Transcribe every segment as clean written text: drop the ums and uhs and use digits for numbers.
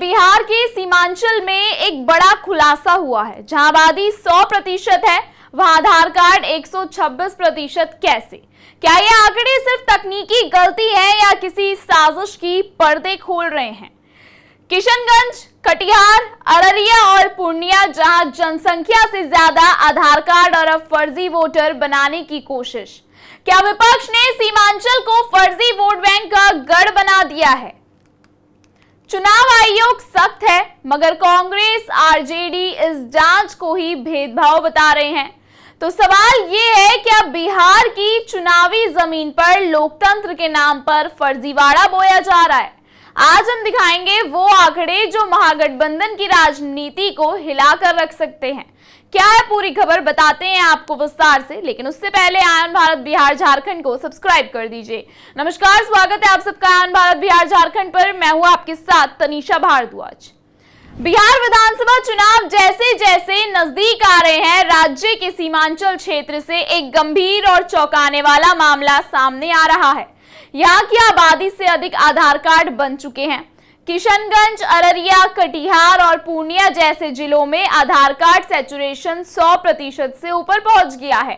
बिहार के सीमांचल में एक बड़ा खुलासा हुआ है। जहां आबादी 100% है, वहां आधार कार्ड 126% कैसे? क्या ये आंकड़े सिर्फ तकनीकी गलती है या किसी साजिश की पर्दे खोल रहे हैं? किशनगंज, कटिहार, अररिया और पूर्णिया जहां जनसंख्या से ज्यादा आधार कार्ड और अब फर्जी वोटर बनाने की कोशिश। क्या विपक्ष ने सीमांचल को फर्जी वोट बैंक का गढ़ बना दिया है? चुनाव आयोग सख्त है, मगर कांग्रेस आरजेडी इस जांच को ही भेदभाव बता रहे हैं। तो सवाल ये है, क्या बिहार की चुनावी जमीन पर लोकतंत्र के नाम पर फर्जीवाड़ा बोया जा रहा है? आज हम दिखाएंगे वो आंकड़े जो महागठबंधन की राजनीति को हिलाकर रख सकते हैं। क्या है पूरी खबर, बताते हैं आपको विस्तार से, लेकिन उससे पहले आयन भारत बिहार झारखंड को सब्सक्राइब कर दीजिए। नमस्कार, स्वागत है आप सबका आयन भारत बिहार झारखंड पर। मैं हूं आपके साथ तनीषा भारद्वाज। बिहार विधानसभा चुनाव जैसे जैसे नजदीक आ रहे हैं, राज्य के सीमांचल क्षेत्र से एक गंभीर और चौंकाने वाला मामला सामने आ रहा है। यहाँ की आबादी से अधिक आधार कार्ड बन चुके हैं। किशनगंज, अररिया, कटिहार और पूर्णिया जैसे जिलों में आधार कार्ड सैचुरेशन 100% से ऊपर पहुंच गया है।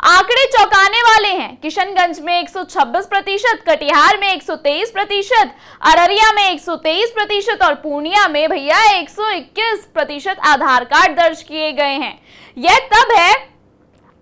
आंकड़े चौंकाने वाले हैं। किशनगंज में 126%, कटिहार में 123%, अररिया में 123% और पूर्णिया में भैया 121% आधार कार्ड दर्ज किए गए हैं। यह तब है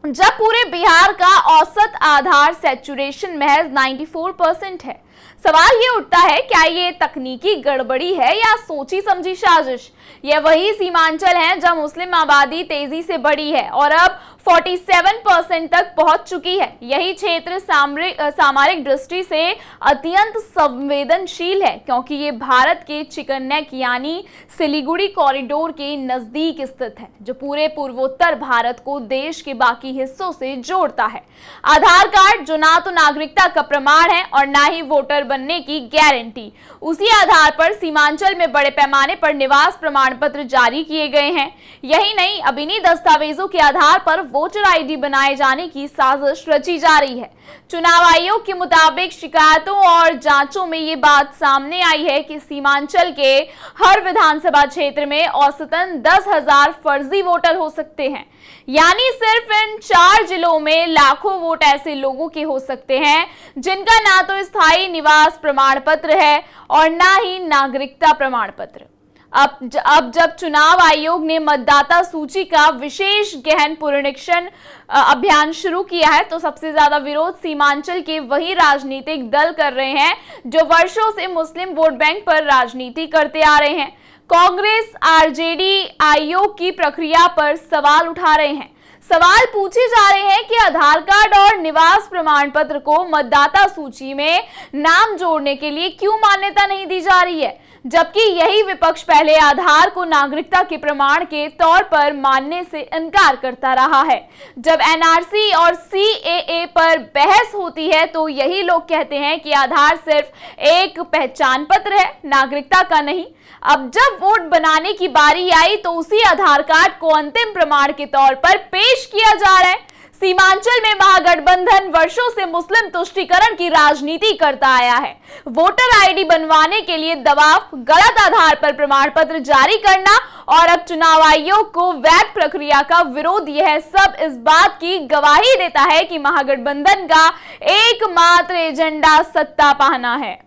जब पूरे बिहार का औसत आधार सैचुरेशन महज 94% है। सवाल ये उठता है, क्या ये तकनीकी गड़बड़ी है या सोची समझी साजिश? यह वही सीमांचल है जहां मुस्लिम आबादी तेजी से बढ़ी है और अब 47% तक पहुंच चुकी है। यही क्षेत्र सामरिक दृष्टि से अत्यंत संवेदनशील है, क्योंकि ये भारत के चिकन नेक यानी सिलीगुड़ी कॉरिडोर के नजदीक स्थित है, जो पूरे पूर्वोत्तर भारत को देश के बाकी हिस्सों से जोड़ता है। आधार कार्ड जो ना तो नागरिकता का प्रमाण है और ना ही वोटर बनने की गारंटी, उसी आधार पर सीमांचल में बड़े पैमाने पर निवास प्रमाण पत्र जारी किए गए हैं। यही नहीं, अब इन्हीं दस्तावेजों के आधार पर वोटर आईडी बनाए जाने की साजिश रची जा रही है। चुनाव आयोग के मुताबिक शिकायतों और जांचों में ये बात सामने आई है कि सीमांचल के हर विधानसभा क्षेत्र में औसतन 10,000 फर्जी वोटर हो सकते हैं। यानी सिर्फ इन 4 जिलों में लाखों वोट ऐसे लोगों के हो सकते हैं जिनका ना तो स्थायी निवास प्रमाण पत्र है और ना ही नागरिकता प्रमाण पत्र। अब जब चुनाव आयोग ने मतदाता सूची का विशेष गहन पुनरीक्षण अभियान शुरू किया है, तो सबसे ज्यादा विरोध सीमांचल के वही राजनीतिक दल कर रहे हैं जो वर्षों से मुस्लिम वोट बैंक पर राजनीति करते आ रहे हैं। कांग्रेस आरजेडी आयोग की प्रक्रिया पर सवाल उठा रहे हैं। सवाल पूछे जा रहे हैं कि आधार कार्ड और निवास प्रमाण पत्र को मतदाता सूची में नाम जोड़ने के लिए क्यों मान्यता नहीं दी जा रही है, जबकि यही विपक्ष पहले आधार को नागरिकता के प्रमाण के तौर पर मानने से इनकार करता रहा है। जब एनआरसी और सीएए पर बहस होती है तो यही लोग कहते हैं कि आधार सिर्फ एक पहचान पत्र है, नागरिकता का नहीं। अब जब वोट बनाने की बारी आई तो उसी आधार कार्ड को अंतिम प्रमाण के तौर पर पेश किया जा रहा है। सीमांचल में महागठबंधन वर्षों से मुस्लिम तुष्टीकरण की राजनीति करता आया है। वोटर आईडी बनवाने के लिए दबाव, गलत आधार पर प्रमाण पत्र जारी करना और अब चुनाव आयोग को वैध प्रक्रिया का विरोध, यह सब इस बात की गवाही देता है कि महागठबंधन का एकमात्र एजेंडा सत्ता पाना है,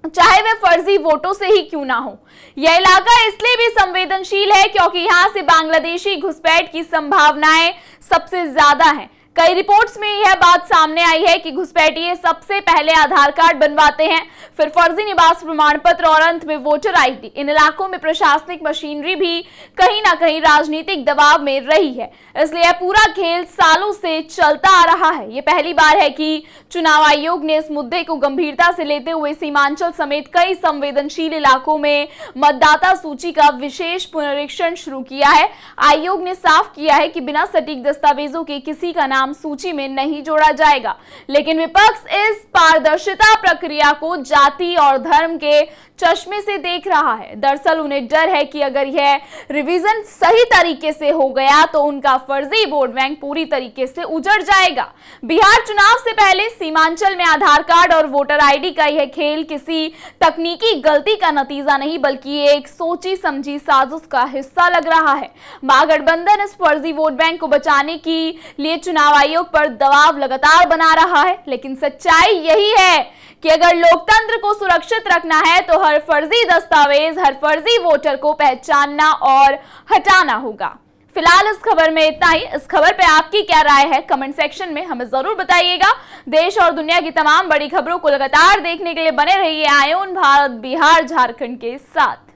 चाहे वह फर्जी वोटों से ही क्यों ना हो। यह इलाका इसलिए भी संवेदनशील है क्योंकि यहां से बांग्लादेशी घुसपैठ की संभावनाएं सबसे ज्यादा हैं। कई रिपोर्ट्स में यह बात सामने आई है कि घुसपैठिए सबसे पहले आधार कार्ड बनवाते हैं, फिर फर्जी निवास प्रमाण पत्र और अंत में वोटर आईडी। इन इलाकों में प्रशासनिक मशीनरी भी कहीं ना कहीं राजनीतिक दबाव में रही है, इसलिए यह पूरा खेल सालों से चलता आ रहा है। ये पहली बार है कि चुनाव आयोग ने इस मुद्दे को गंभीरता से लेते हुए सीमांचल समेत कई संवेदनशील इलाकों में मतदाता सूची का विशेष पुनरीक्षण शुरू किया है। आयोग ने साफ किया है कि बिना सटीक दस्तावेजों के किसी का नाम नाम सूची में नहीं जोड़ा जाएगा। लेकिन विपक्ष इस पारदर्शिता प्रक्रिया को जाति और धर्म के चश्मे से देख रहा है। दरअसल उन्हें डर है कि अगर यह रिवीजन सही तरीके से हो गया तो उनका फर्जी वोट बैंक पूरी तरीके से उजड़ जाएगा। बिहार चुनाव से पहले सीमांचल में आधार कार्ड और वोटर आईडी का यह खेल किसी तकनीकी गलती का नतीजा नहीं बल्कि एक सोची समझी साजिश का हिस्सा लग रहा है। महागठबंधन इस फर्जी वोट बैंक को बचाने के लिए चुनाव आयोग पर दबाव लगातार बना रहा है, लेकिन सच्चाई यही है कि अगर लोकतंत्र को सुरक्षित रखना है तो हर फर्जी दस्तावेज, हर फर्जी वोटर को पहचानना और हटाना होगा। फिलहाल इस खबर में इतना ही। इस खबर पे आपकी क्या राय है कमेंट सेक्शन में हमें जरूर बताइएगा। देश और दुनिया की तमाम बड़ी खबरों को लगातार देखने के लिए बने रहिए आयोन भारत बिहार झारखंड के साथ।